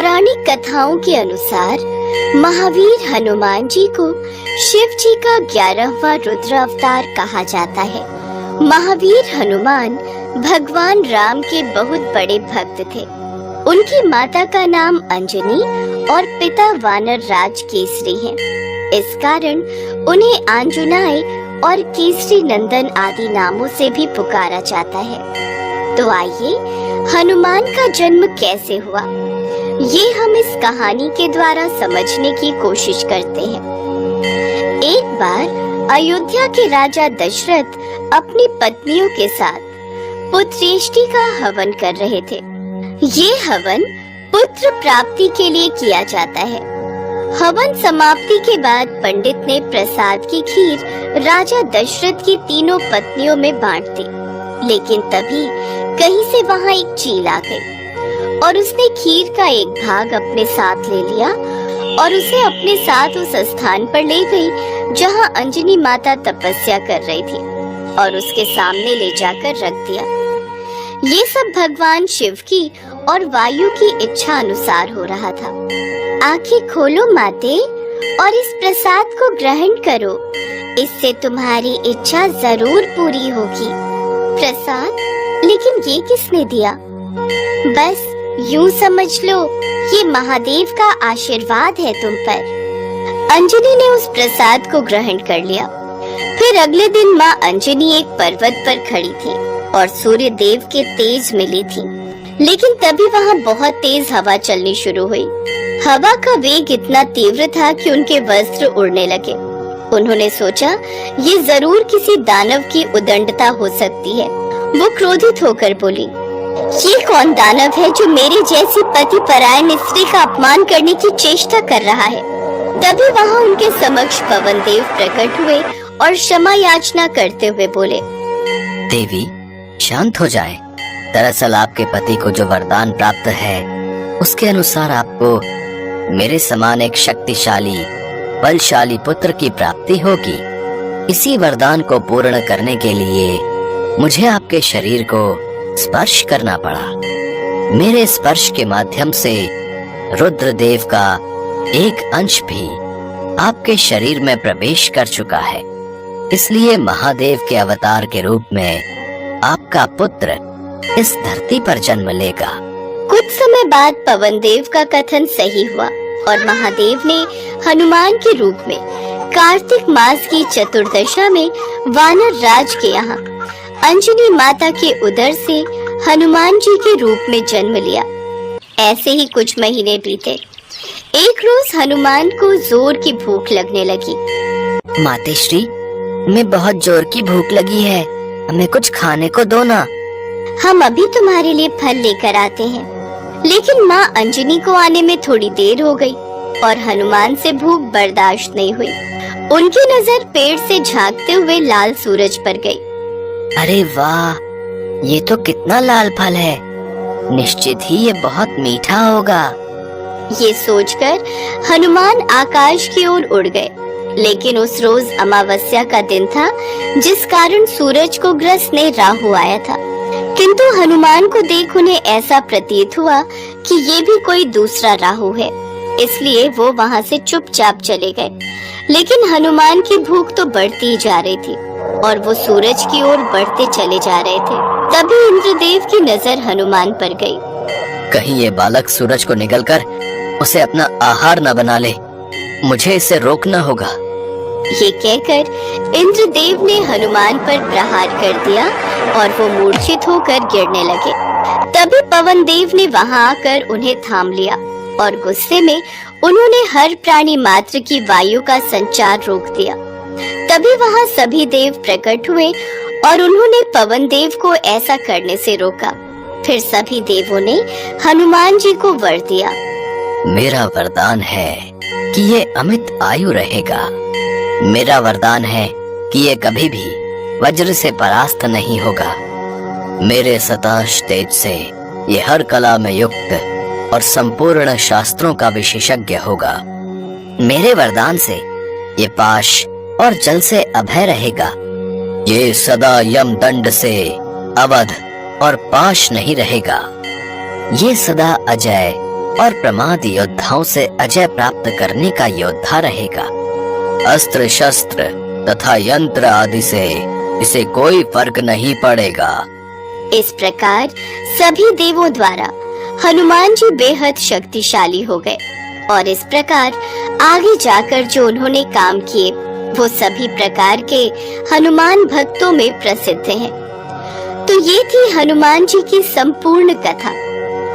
पौराणिक कथाओं के अनुसार महावीर हनुमान जी को शिव जी का 11वां रुद्र अवतार कहा जाता है। महावीर हनुमान भगवान राम के बहुत बड़े भक्त थे। उनकी माता का नाम अंजनी और पिता वानर राज केसरी हैं। इस कारण उन्हें आंजुनाय और केसरी नंदन आदि नामों से भी पुकारा जाता है। तो आइए हनुमान का जन्म कैसे हुआ, ये हम इस कहानी के द्वारा समझने की कोशिश करते हैं। एक बार अयोध्या के राजा दशरथ अपनी पत्नियों के साथ पुत्रेष्टि का हवन कर रहे थे। ये हवन पुत्र प्राप्ति के लिए किया जाता है। हवन समाप्ति के बाद पंडित ने प्रसाद की खीर राजा दशरथ की तीनों पत्नियों में बांट दी। लेकिन तभी कहीं से वहाँ एक चील आ गई और उसने खीर का एक भाग अपने साथ ले लिया और उसे अपने साथ उस स्थान पर ले गई जहाँ अंजनी माता तपस्या कर रही थी और उसके सामने ले जाकर रख दिया। ये सब भगवान शिव की और वायु की इच्छा अनुसार हो रहा था। आंखें खोलो माते और इस प्रसाद को ग्रहण करो, इससे तुम्हारी इच्छा जरूर पूरी होगी। प्रसाद? लेकिन ये किसने दिया? बस यूं समझ लो, ये महादेव का आशीर्वाद है तुम पर। अंजनी ने उस प्रसाद को ग्रहण कर लिया। फिर अगले दिन माँ अंजनी एक पर्वत पर खड़ी थी और सूर्य देव के तेज मिली थी। लेकिन तभी वहाँ बहुत तेज हवा चलनी शुरू हुई। हवा का वेग इतना तीव्र था कि उनके वस्त्र उड़ने लगे। उन्होंने सोचा ये जरूर किसी दानव की उदंडता हो सकती है। वो क्रोधित होकर बोली, ये कौन दानव है जो मेरी जैसी पति परायण स्त्री का अपमान करने की चेष्टा कर रहा है? तभी वहाँ उनके समक्ष पवन देव प्रकट हुए और क्षमा याचना करते हुए बोले, देवी शांत हो जाए। दरअसल आपके पति को जो वरदान प्राप्त है उसके अनुसार आपको मेरे समान एक शक्तिशाली बलशाली पुत्र की प्राप्ति होगी। इसी वरदान को पूर्ण करने के लिए मुझे आपके शरीर को स्पर्श करना पड़ा। मेरे स्पर्श के माध्यम से रुद्रदेव का एक अंश भी आपके शरीर में प्रवेश कर चुका है। इसलिए महादेव के अवतार के रूप में आपका पुत्र इस धरती पर जन्म लेगा। कुछ समय बाद पवन देव का कथन सही हुआ और महादेव ने हनुमान के रूप में कार्तिक मास की चतुर्दशा में वानर राज के यहाँ अंजनी माता के उदर से हनुमान जी के रूप में जन्म लिया। ऐसे ही कुछ महीने बीते। एक रोज हनुमान को जोर की भूख लगने लगी। मातेश्री, मैं बहुत जोर की भूख लगी है, हमें कुछ खाने को दो ना। हम अभी तुम्हारे लिए फल लेकर आते हैं। लेकिन माँ अंजनी को आने में थोड़ी देर हो गई और हनुमान से भूख बर्दाश्त नहीं हुई। उनकी नजर पेड़ से झांकते हुए लाल सूरज पर गई। अरे वाह, ये तो कितना लाल फल है, निश्चित ही ये बहुत मीठा होगा। ये सोचकर हनुमान आकाश की ओर उड़ गए। लेकिन उस रोज अमावस्या का दिन था, जिस कारण सूरज को ग्रस्त ने राहु आया था। किंतु हनुमान को देख उन्हें ऐसा प्रतीत हुआ कि ये भी कोई दूसरा राहु है, इसलिए वो वहाँ से चुपचाप चले गए। लेकिन हनुमान की भूख तो बढ़ती ही जा रही थी और वो सूरज की ओर बढ़ते चले जा रहे थे। तभी इंद्रदेव की नजर हनुमान पर गई। कहीं ये बालक सूरज को निगलकर उसे अपना आहार न बना ले, मुझे इसे रोकना होगा। ये कहकर इंद्रदेव ने हनुमान पर प्रहार कर दिया और वो मूर्छित होकर गिरने लगे। तभी पवन देव ने वहां आकर उन्हें थाम लिया और गुस्से में उन्होंने हर प्राणी मात्र की वायु का संचार रोक दिया। तभी वहां सभी देव प्रकट हुए और उन्होंने पवन देव को ऐसा करने से रोका। फिर सभी देवों ने हनुमान जी को वर दिया। मेरा वरदान है कि ये अमित आयु रहेगा। मेरा वरदान है कि ये कभी भी वज्र से परास्त नहीं होगा। मेरे सताश तेज से ये हर कला में युक्त और संपूर्ण शास्त्रों का विशेषज्ञ होगा। मेरे वरदान से ये पाश और जल से अभय रहेगा। ये सदा यम दंड से अवध और पाश नहीं रहेगा। ये सदा अजय और प्रमादी योद्धाओं से अजय प्राप्त करने का योद्धा रहेगा। अस्त्र शस्त्र तथा यंत्र आदि से इसे कोई फर्क नहीं पड़ेगा। इस प्रकार सभी देवों द्वारा हनुमान जी बेहद शक्तिशाली हो गए और इस प्रकार आगे जाकर जो उन्होंने काम किए वो सभी प्रकार के हनुमान भक्तों में प्रसिद्ध हैं। तो ये थी हनुमान जी की संपूर्ण कथा।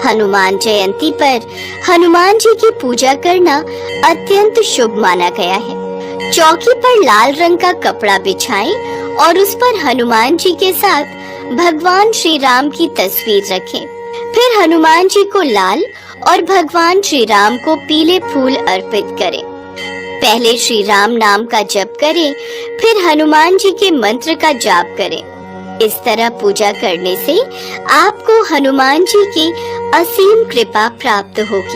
हनुमान जयंती पर हनुमान जी की पूजा करना अत्यंत शुभ माना गया है। चौकी पर लाल रंग का कपड़ा बिछाएं और उस पर हनुमान जी के साथ भगवान श्री राम की तस्वीर रखें। फिर हनुमान जी को लाल और भगवान श्री राम को पीले फूल अर्पित करें। पहले श्री राम नाम का जप करें, फिर हनुमान जी के मंत्र का जाप करें। इस तरह पूजा करने से आपको हनुमान जी की असीम कृपा प्राप्त होगी।